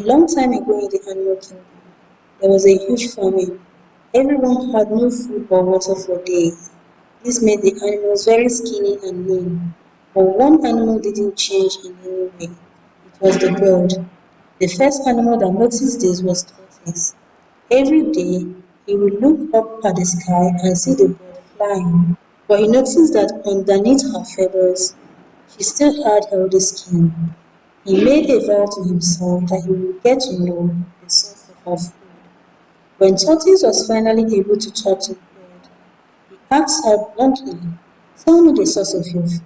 A long time ago in the animal kingdom, there was a huge famine. Everyone had no food or water for days. This made the animals very skinny and lean. But one animal didn't change in any way. It was the bird. The first animal that noticed this was Tortoise. Every day, he would look up at the sky and see the bird flying. But he noticed that underneath her feathers, she still had healthy skin. He made a vow to himself that he would get to know the source of her food. When Tortoise was finally able to talk to the bird, he asked her bluntly, "Tell me the source of your food."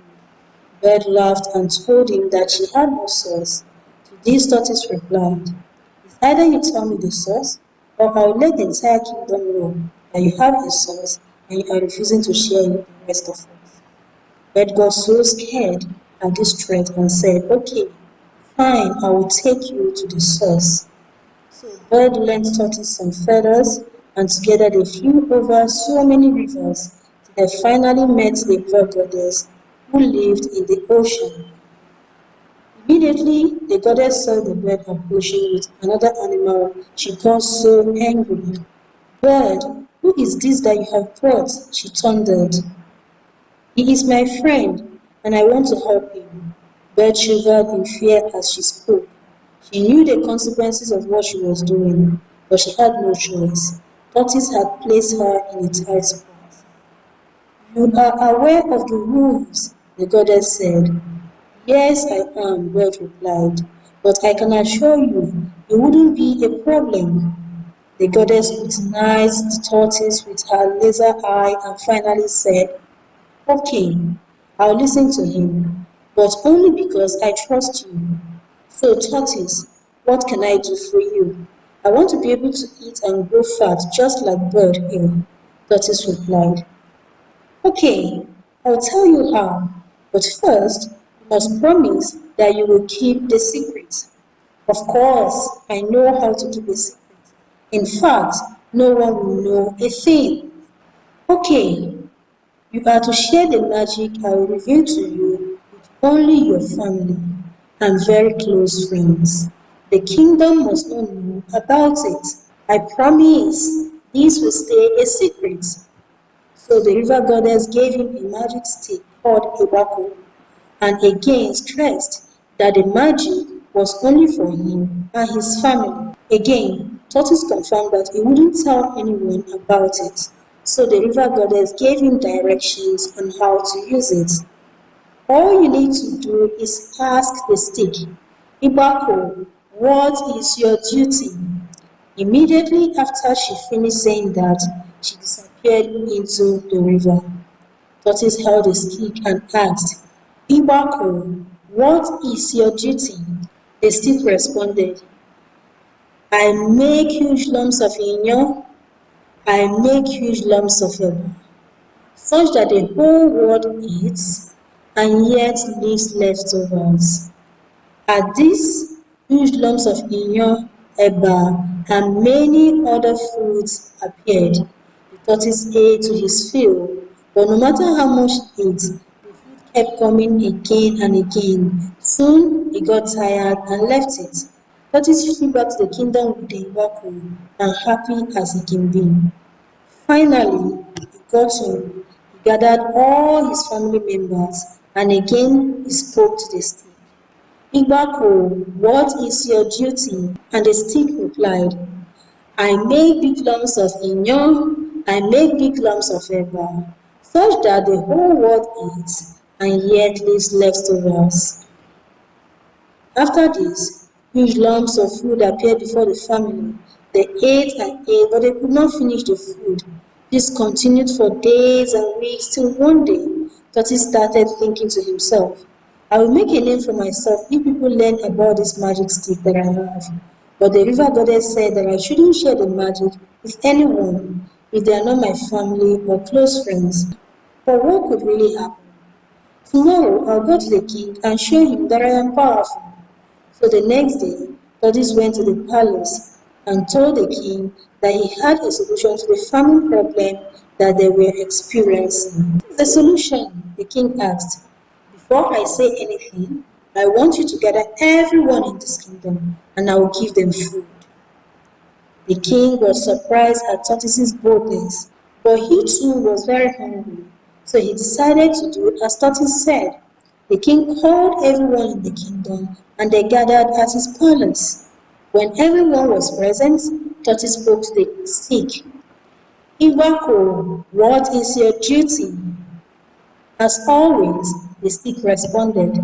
Bird laughed and told him that she had no source. To this Tortoise replied, "It's either you tell me the source, or I'll let the entire kingdom know that you have a source and you are refusing to share it with the rest of us." Bird got so scared at this threat and said, "Okay, fine, I will take you to the source." So Bird lent Tortoise some feathers, and together they flew over so many rivers till they finally met the river goddess who lived in the ocean. Immediately, the goddess saw the bird approaching with another animal. She got so angry. "Bird, who is this that you have brought?" she thundered. "He is my friend, and I want to help him." Bird shivered in fear as she spoke. She knew the consequences of what she was doing, but she had no choice. Tortoise had placed her in a tight spot. "You are aware of the rules," the goddess said. "Yes, I am," Bird replied, "but I can assure you it wouldn't be a problem." The goddess scrutinized the tortoise with her laser eye and finally said, "Okay, I'll listen to him, but only because I trust you. So, Tortoise, what can I do for you? I want to be able to eat and grow fat just like Bird here." Tortoise replied, "Okay, I'll tell you how, but first, you must promise that you will keep the secret." "Of course, I know how to keep a secret. In fact, no one will know a thing." "Okay, you are to share the magic I will reveal to you with only your family and very close friends. The kingdom must not know about it. I promise this will stay a secret." So the river goddess gave him a magic stick called a wako, and again stressed that the magic was only for him and his family. Again, Tortoise confirmed that he wouldn't tell anyone about it. So the river goddess gave him directions on how to use it. "All you need to do is ask the stick, 'Ibako, what is your duty?'" Immediately after she finished saying that, she disappeared into the river. Tortoise held the stick and asked, "Ibako, what is your duty?" The stick responded, "I make huge lumps of inyo, I make huge lumps of eba, such that the whole world eats and yet leaves leftovers." At this, huge lumps of inyo, eba, and many other foods appeared. The tortoise ate to his fill, but no matter how much he ate, the food kept coming again and again. Soon he got tired and left it. Tortoise flew back to the kingdom with the Iwaku and happy as he can be. Finally, he got home. He gathered all his family members and again he spoke to the stick. "Igbako, what is your duty?" And the stick replied, "I make big lumps of inyo, I make big lumps of eba, such that the whole world eats and yet leaves leftovers." After this, huge lumps of food appeared before the family. They ate and ate, but they could not finish the food. This continued for days and weeks till one day, Tortoise started thinking to himself, "I will make a name for myself if people learn about this magic stick that I have." But the river goddess said that I shouldn't share the magic with anyone if they are not my family or close friends. But what could really happen? "Tomorrow I'll go to the king and show him that I am powerful." So the next day, Tortoise went to the palace and told the king that he had a solution to the famine problem that they were experiencing. "The solution?" the king asked. "Before I say anything, I want you to gather everyone in this kingdom, and I will give them food. The king was surprised at Tortoise's boldness, but he too was very hungry, so he decided to do as Tortoise said. The king called everyone in the kingdom, and they gathered at his palace. When everyone was present, Tortoise spoke to the stick. Iwako, what is your duty? As always, the stick responded,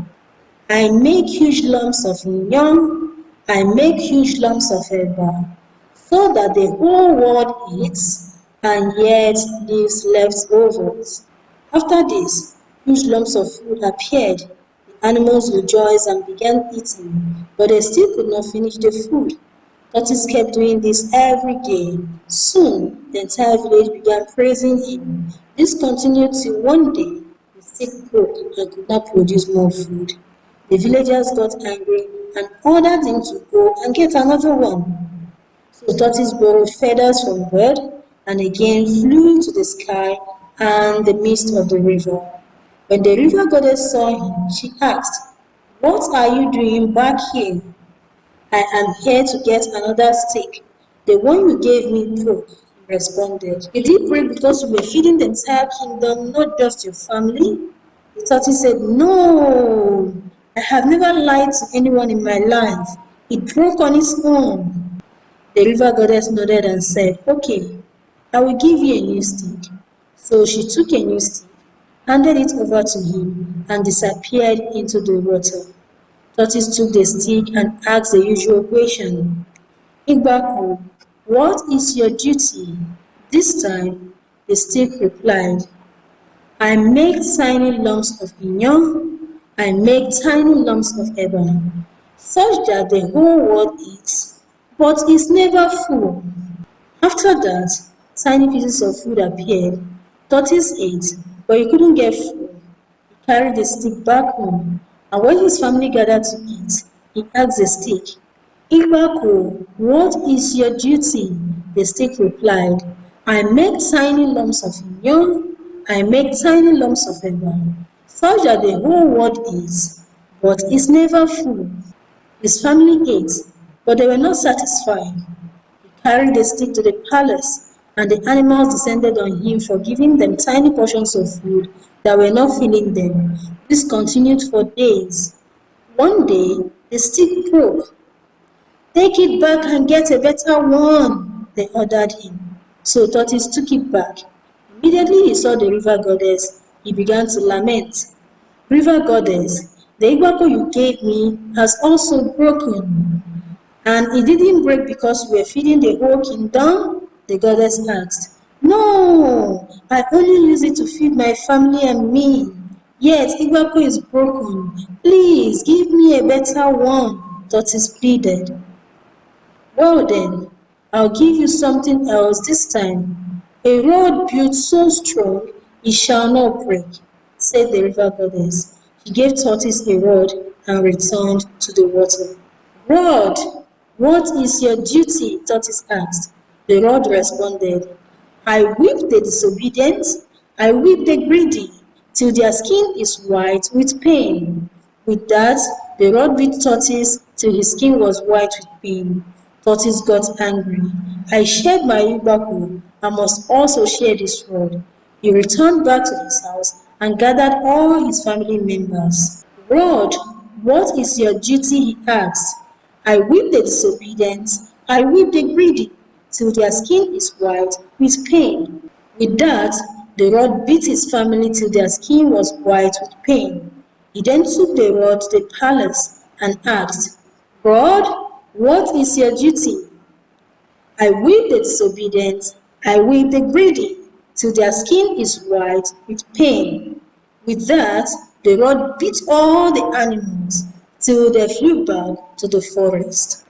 I make huge lumps of yam, I make huge lumps of eba, so that the whole world eats and yet leaves leftovers. After this, huge lumps of food appeared. The animals rejoiced and began eating, but they still could not finish the food. Tortoise kept doing this every day. Soon, the entire village began praising him. This continued till one day the stick broke and could not produce more food. The villagers got angry and ordered him to go and get another one. So Tortoise borrowed feathers from bird and again flew to the sky and the midst of the river. When the river goddess saw him, she asked, what are you doing back here? I am here to get another stick. The one you gave me broke, he responded. Did it break because you were feeding the entire kingdom, not just your family? The tortoise said, no, I have never lied to anyone in my life. It broke on its own. The river goddess nodded and said, okay, I will give you a new stick. So she took a new stick, handed it over to him, and disappeared into the water. Tortoise took the stick and asked the usual question. Igbaku, what is your duty? This time, the stick replied, I make tiny lumps of inyong, I make tiny lumps of ebon, such that the whole world eats, but is never full. After that, tiny pieces of food appeared. Tortoise ate, but he couldn't get full. He carried the stick back home, and when his family gathered to eat, he asked the stick, Iwako, what is your duty? The stick replied, I make tiny lumps of yam, I make tiny lumps of eba, such that the whole world eats, but is never full. His family ate, but they were not satisfied. He carried the stick to the palace, and the animals descended on him for giving them tiny portions of food that were not filling them. This continued for days. One day, the stick broke. Take it back and get a better one, they ordered him. So Tortoise took it back. Immediately he saw the river goddess, he began to lament. River goddess, the Igbako you gave me has also broken. And it didn't break because we were feeding the whole kingdom? The goddess asked. No, I only use it to feed my family and me. Yet Igbako is broken. Please give me a better one, Tortoise pleaded. Well then, I'll give you something else this time. A rod built so strong it shall not break, said the river goddess. She gave Tortoise a rod and returned to the water. Rod, what is your duty? Tortoise asked. The rod responded, I whip the disobedient, I whip the greedy, till their skin is white with pain. With that, the rod beat Tortoise till his skin was white with pain. Tortoise got angry. I shared my Ibaku, I must also share this rod. He returned back to his house and gathered all his family members. Rod, what is your duty? He asked. I whip the disobedient, I whip the greedy, till their skin is white with pain. With that, the rod beat his family till their skin was white with pain. He then took the rod to the palace and asked, Rod, what is your duty? I whip the disobedient, I whip the greedy, till their skin is white with pain. With that, the rod beat all the animals till they flew back to the forest.